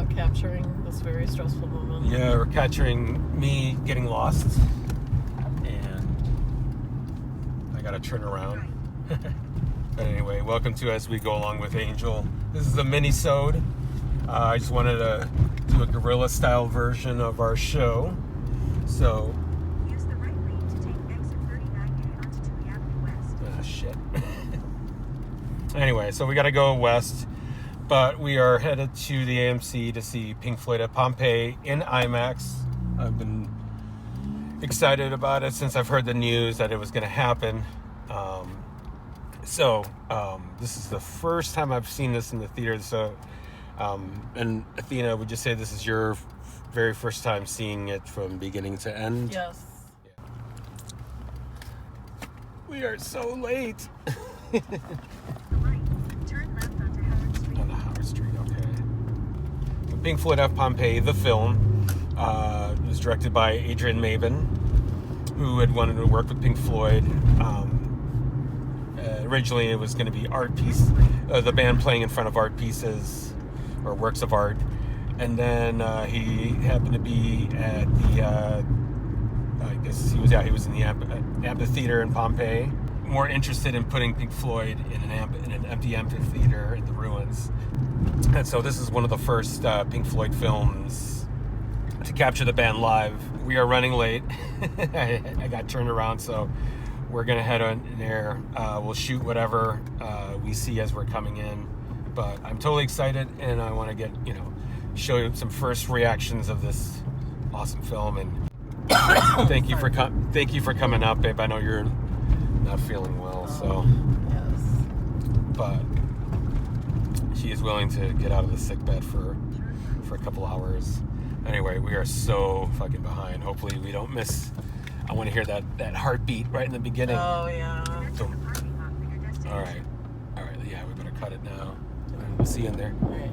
capturing this very stressful moment. Yeah, we're capturing me getting lost, and I gotta turn around. But anyway, welcome to As We Go Along with Angel. This is a mini-sode. I just wanted to do a guerrilla-style version of our show. So, use the right lane to take exit 39A onto Tui Avenue West. ah, shit. Anyway, so we gotta go west, but we are headed to the AMC to see Pink Floyd at Pompeii in IMAX. I've been excited about it since I've heard the news that it was gonna happen. This is the first time I've seen this in the theater. So, and Athena, would you say this is your very first time seeing it from beginning to end? Yes. Yeah. We are so late. Right. Turn left onto Howard Street. On the Howard Street, okay. Pink Floyd at Pompeii, the film, was directed by Adrian Maben, who had wanted to work with Pink Floyd. Originally, it was going to be art piece, the band playing in front of art pieces or works of art, and then he happened to be at the, I guess he was in the amphitheater in Pompeii. More interested in putting Pink Floyd in an empty amphitheater in the ruins, and so this is one of the first Pink Floyd films to capture the band live. We are running late. I got turned around, so we're gonna head on in there. We'll shoot whatever we see as we're coming in, but I'm totally excited, and I want to show you some first reactions of this awesome film. And thank you for coming out, babe. I know you're not feeling well, so Yes. but she is willing to get out of the sick bed for a couple hours. Anyway, we are so fucking behind. Hopefully we don't miss. I want to hear that heartbeat right in the beginning. Oh, yeah. Don't. All right. Yeah, we better cut it now. We'll see you in there. All right.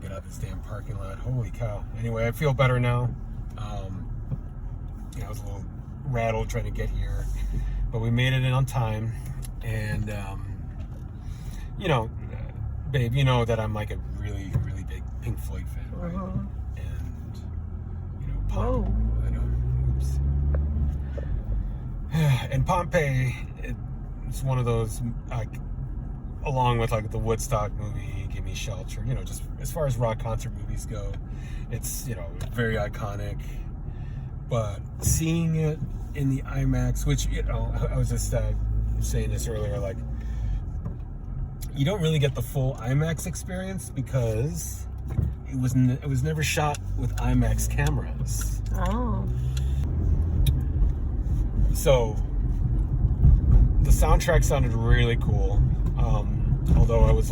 Get out of this damn parking lot. Holy cow. Anyway, I feel better now. I was a little rattled trying to get here, but we made it in on time. And, babe, you know that I'm like a really, really big Pink Floyd fan, right? And, Whoa. I know. Oops. And Pompeii, it's one of those, along with like the Woodstock movie, Give Me Shelter, just as far as rock concert movies go, it's, very iconic. But seeing it in the IMAX, which, I was just saying this earlier, like, you don't really get the full IMAX experience because it was never shot with IMAX cameras. Oh. So the soundtrack sounded really cool. Although I was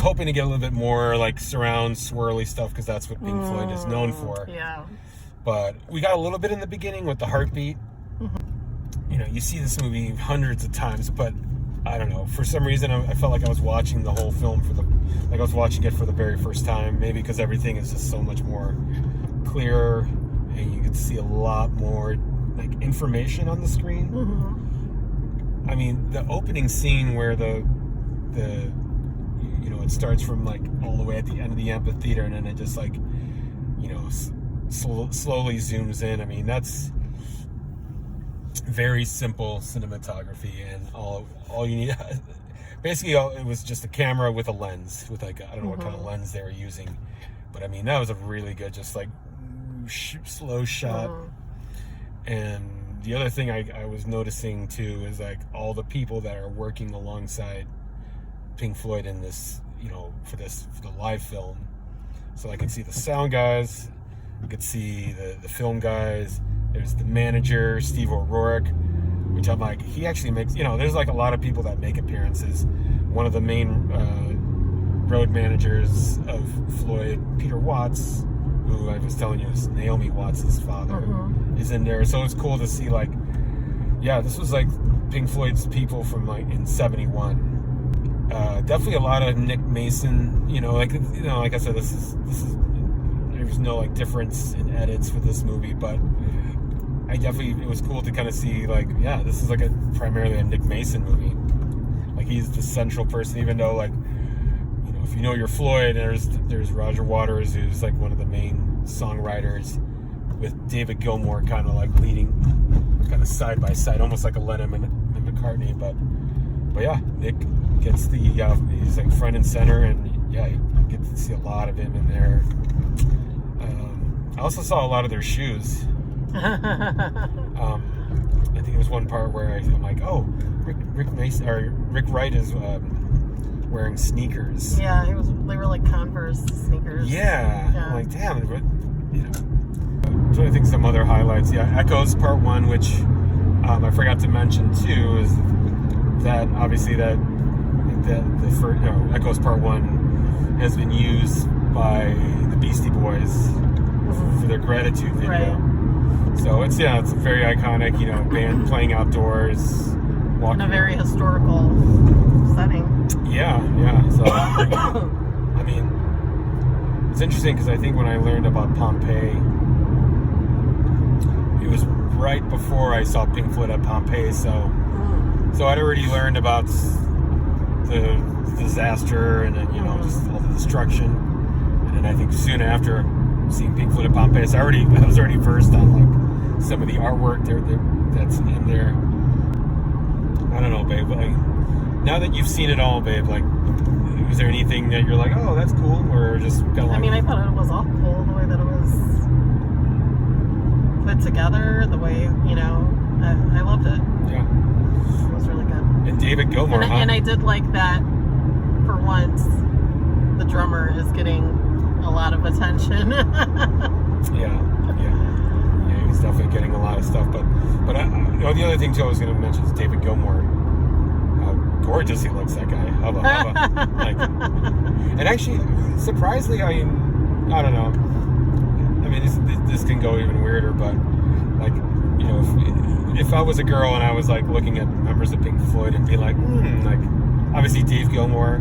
hoping to get a little bit more like surround swirly stuff because that's what Pink Floyd is known for. Yeah. But we got a little bit in the beginning with the heartbeat. You see this movie hundreds of times, but I don't know. For some reason, I felt like I was watching the whole film like I was watching it for the very first time. Maybe because everything is just so much more clear, and you can see a lot more like information on the screen. Mm-hmm. I mean, the opening scene where the it starts from like all the way at the end of the amphitheater, and then it just like slowly zooms in. I mean, that's very simple cinematography, and all you need basically it was just a camera with a lens, with like I don't know what kind of lens they were using, but I mean that was a really good just like slow shot. And the other thing I was noticing too is like all the people that are working alongside Pink Floyd in this, for the live film. So I could see the sound guys, I could see the film guys. There's the manager, Steve O'Rourke, which I'm like, he actually makes, there's like a lot of people that make appearances. One of the main road managers of Floyd, Peter Watts, who I was telling you is Naomi Watts' father, is in there. So it's cool to see like, yeah, this was like Pink Floyd's people from like in 71. Definitely a lot of Nick Mason, like I said, this is there's no like difference in edits for this movie, but it was cool to kind of see like, yeah, this is like primarily a Nick Mason movie. Like he's the central person, even though like, if you know your Floyd, there's Roger Waters, who's like one of the main songwriters, with David Gilmour kind of like leading, kind of side by side, almost like a Lennon and McCartney. But yeah, Nick gets he's like front and center, and yeah, you get to see a lot of him in there. I also saw a lot of their shoes. I think it was one part where I'm like, oh, Rick Wright is wearing sneakers. Yeah, they were like Converse sneakers. Yeah. I'm like, damn, I'm trying to think some other highlights. Yeah, Echoes Part 1, which I forgot to mention too, is that obviously the first, Echoes Part 1 has been used by the Beastie Boys for their Gratitude video. Right. So it's very iconic, band playing outdoors, walking in a very historical setting. Yeah. So, I mean, it's interesting because I think when I learned about Pompeii, it was right before I saw Pink Floyd at Pompeii. So I'd already learned about the disaster and then, just all the destruction. And then I think soon after seeing Pink Floyd at Pompeii, so I was already versed on like some of the artwork that's in there. I don't know, babe. Like, now that you've seen it all, babe, like, is there anything that you're like, oh, that's cool, or just kind of like? I mean, I thought it was all cool the way that it was put together. The way I loved it. Yeah, it was really good. And David Gilmour, and I did like that. For once, the drummer is getting a lot of attention. Yeah, he's definitely getting a lot of stuff. But the other thing too I was going to mention is David Gilmour. How gorgeous he looks, that guy. Hubba. Like, and actually, surprisingly, I don't know. I mean, this can go even weirder, but like, if I was a girl and I was like looking at members of Pink Floyd and be like, like, obviously Dave Gilmour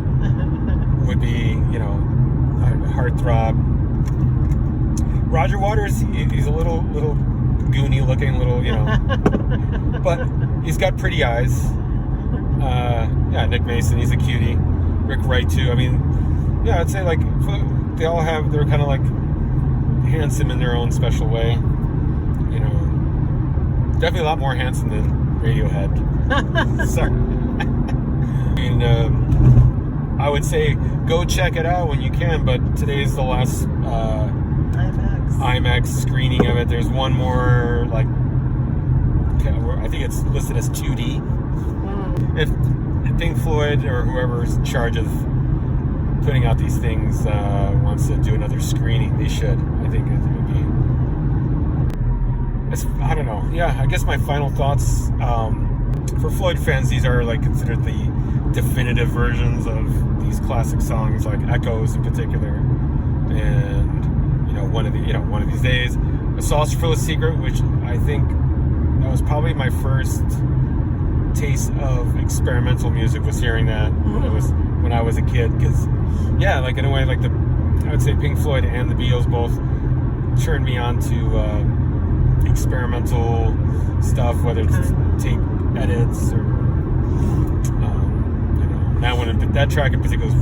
would be, a heartthrob. Roger Waters, he's a little goony looking, but he's got pretty eyes. Nick Mason, he's a cutie. Rick Wright too. I mean, yeah, I'd say like they're kind of like handsome in their own special way. Definitely a lot more handsome than Radiohead. Sorry. I mean, I would say go check it out when you can, but today's the last IMAX screening of it. There's one more, like, I think it's listed as 2D. If Pink Floyd or whoever's in charge of putting out these things wants to do another screening, they should. I think it would be. I don't know. Yeah, I guess my final thoughts. For Floyd fans, these are like considered the definitive versions of these classic songs, like Echoes in particular, and one of these days, A Saucer Full of Secret, which I think that was probably my first taste of experimental music was hearing that when I was a kid. Because yeah, like in a way, like I would say Pink Floyd and the Beatles both turned me on to experimental stuff, whether it's tape edits or that one. That track in particular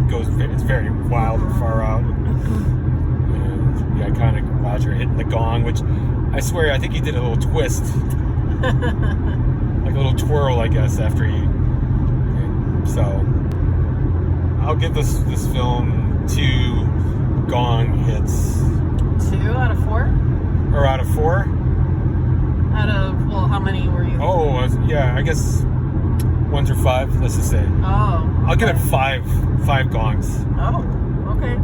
it's very wild and far out. And the iconic Roger hitting the gong, which I swear I think he did a little twist, like a little twirl, I guess, after he. So I'll give this film 2 gong hits. 2 out of 4? Or out of 4? Out of, well, how many were you? Oh, yeah, I guess 1 through 5, let's just say. Oh. Okay. I'll give it 5 gongs. Oh, okay.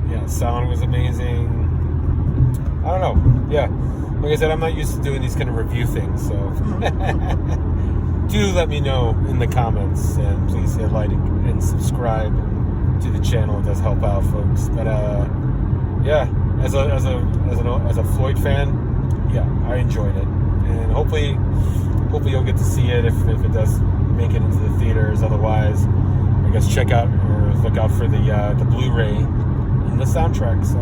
Yeah, sound was amazing. I don't know. Yeah. Like I said, I'm not used to doing these kind of review things, so do let me know in the comments, and please hit like and subscribe to the channel. It does help out, folks. But yeah, as a Floyd fan, yeah, I enjoyed it, and hopefully you'll get to see it if it does make it into the theaters. Otherwise, I guess check out or look out for the Blu-ray and the soundtrack. So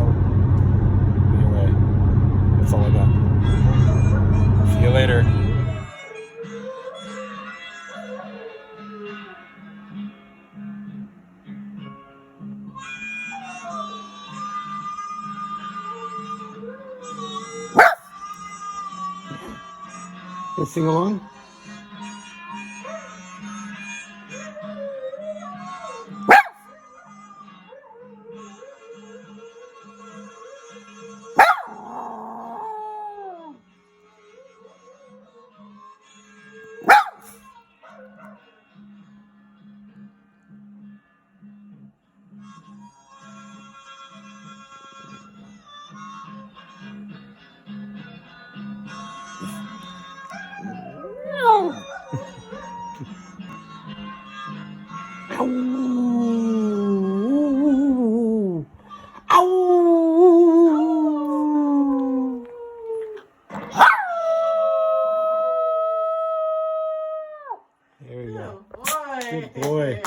anyway, that's all I got. See you later. Let's sing along. There we go. Boy. Good boy.